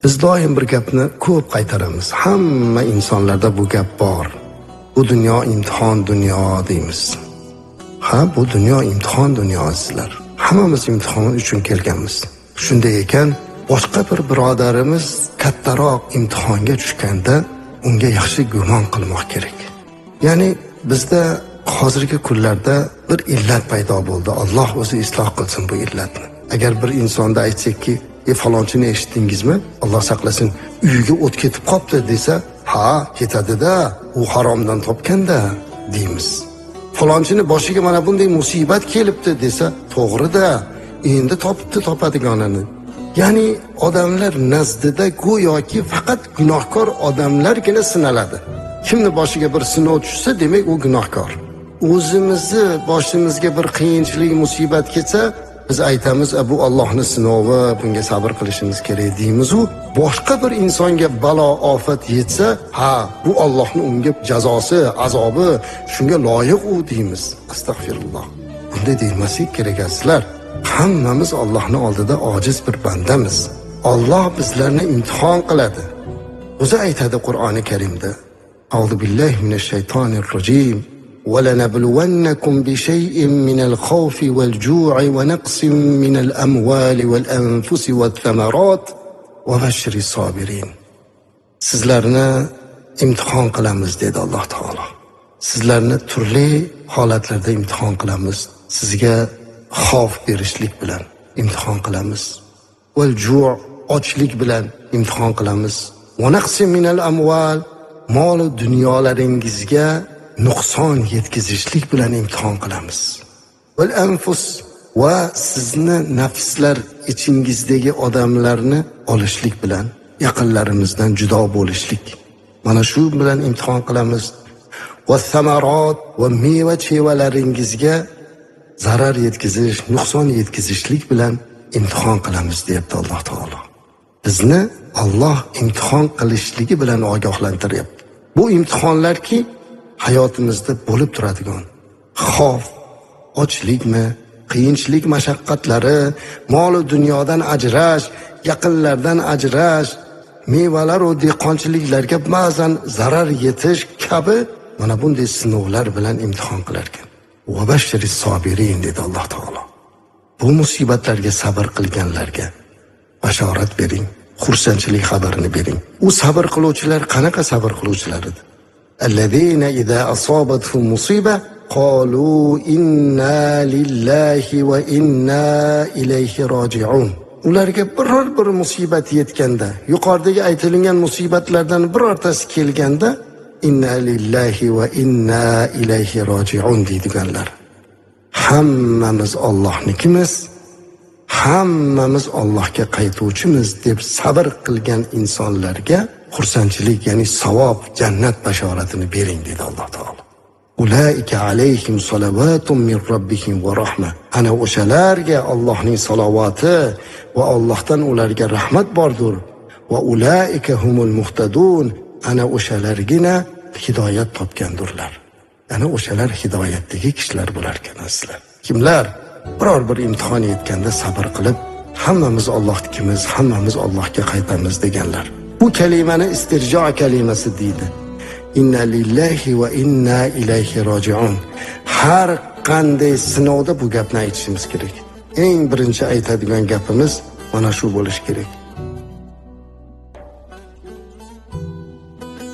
Biz doim bir gapni ko'p qaytaramiz. Hamma insonlarda bu gap bor. Bu dunyo imtihon dunyo deymiz. Ha, bu dunyo imtihon dunyosizlar. Hammamiz imtihon uchun kelganmiz. Shunday ekan, boshqa bir birodarimiz kattaroq imtihonga tushganda unga yaxshi gumon qilmoq kerak. Ya'ni bizda hozirgi kunlarda bir illat paydo bo'ldi. Alloh o'zi isloh qilsin bu illatni. Agar bir insonda aytsakki, falonchini eshitdingizmi? Alloh saqlasin, uyiga o't ketib qopti desa, ha, ketadi-da, u haromdan topganda deymiz. Falonchini boshiga mana bunday musibat kelibdi desa, to'g'ri-da, endi topibdi topadiganini. Ya'ni odamlar nazdida go'yoki faqat gunohkor odamlargina sinaladi. Kimni boshiga bir sinov tushsa, demak u gunohkor. O'zimizni boshimizga bir qiyinchilik, musibat kelsa, biz aytamiz, bu Allohning sinovi, bunga sabr qilishimiz kerak deymiz. U boshqa bir insonga balo, ofat yetsa, ha, bu Allohning unga jazosi, azobi, shunga loyiq u deymiz. Astag'firulloh. Bunday demaslik kerak sizlar. Hammamiz Allohning oldida ojiz bir bandamiz. Alloh bizlarni imtihon qiladi. O'zi aytadi Qur'oni Karimda: A'udhu billahi minash shaytonir rojim. وَلَنَبْلُوَنَّكُمْ بِشَيْءٍ مِنَ الْخَوْفِ وَالْجُوعِ وَنَقْصٍ مِنَ الْأَمْوَالِ وَالْأَنْفُسِ وَالثَّمَرَاتِ وَبَشِّرِ الصَّابِرِينَ. Sizlarni imtihon qilamiz dedi Alloh taolo. Sizlarni turli holatlarda imtihon qilamiz. Sizga xavf berishlik bilan imtihon qilamiz. Val-ju' ochlik bilan imtihon qilamiz. وَنَقْصٍ مِنَ الْأَمْوَالِ mol dunyolaringizga nuqson yetkazishlik bilan imtihon qilamiz. Val anfus va sizni nafslar ichingizdagi odamlarni olishlik bilan, yaqinlarimizdan judo bo'lishlik. Mana shu bilan imtihon qilamiz. Va samarat va meva-chevalaringizga zarar yetkazish, nuqson yetkazishlik bilan imtihon qilamiz deyapti Alloh taolo. Bizni Alloh imtihon qilishligi bilan ogohlantiryapti. Bu imtihonlarki hayotimizda bo'lib turadigan xavf, ochlikmi, qiyinchilik, mashaqqatlari, mol va dunyodan ajrash, yaqinlardan ajrash, mevalar va dehqonchiliklarga ba'zan zarar yetish kabi mana bunday sinovlar bilan imtihon qilar ekan. Va bashiris sobirin dedi Alloh taolo. Bu musibatlarga sabr qilganlarga bashorat bering, xursandchilik xabarini bering. U sabr qiluvchilar qanaqa sabr qiluvchilar edi? الذين إذا أصابتهم مصيبة قالوا إنا لله وإنا إليه راجعون. Ularga biror bir musibat yetganda, yuqoridagi aytilgan musibatlardan birortasi kelganda, inna lillahi va inna ilayhi roji'un deydiganlar. Hammamiz Allohnikimiz, hammamiz Allohga qaytuvchimiz deb sabr qilgan insonlarga xursandchilik, ya'ni savob, jannat bashoratini bering dedi Alloh taolo. Ulaika alayhim salavatun min robbihim va rahma. Ana o'shalarga Allohning salovati va Allohdan ularga rahmat bordir. Va ulaika humul muhtadun. Ana o'shalargina hidoyat topgandirlar. Ana o'shalar hidoyatdagi kishilar bo'lar ekan sizlar. Kimlar biror bir imtihon yetganda sabr qilib, hammamiz Allohnikimiz, hammamiz Allohga qaytamiz deganlar. Bu kalimani istirjo kalimasi deydi. Inna lillahi va inna ilayhi roji'un. Har qanday sinovda bu gapni aytishimiz kerak. Eng birinchi aytadigan gapimiz mana shu bo'lish kerak.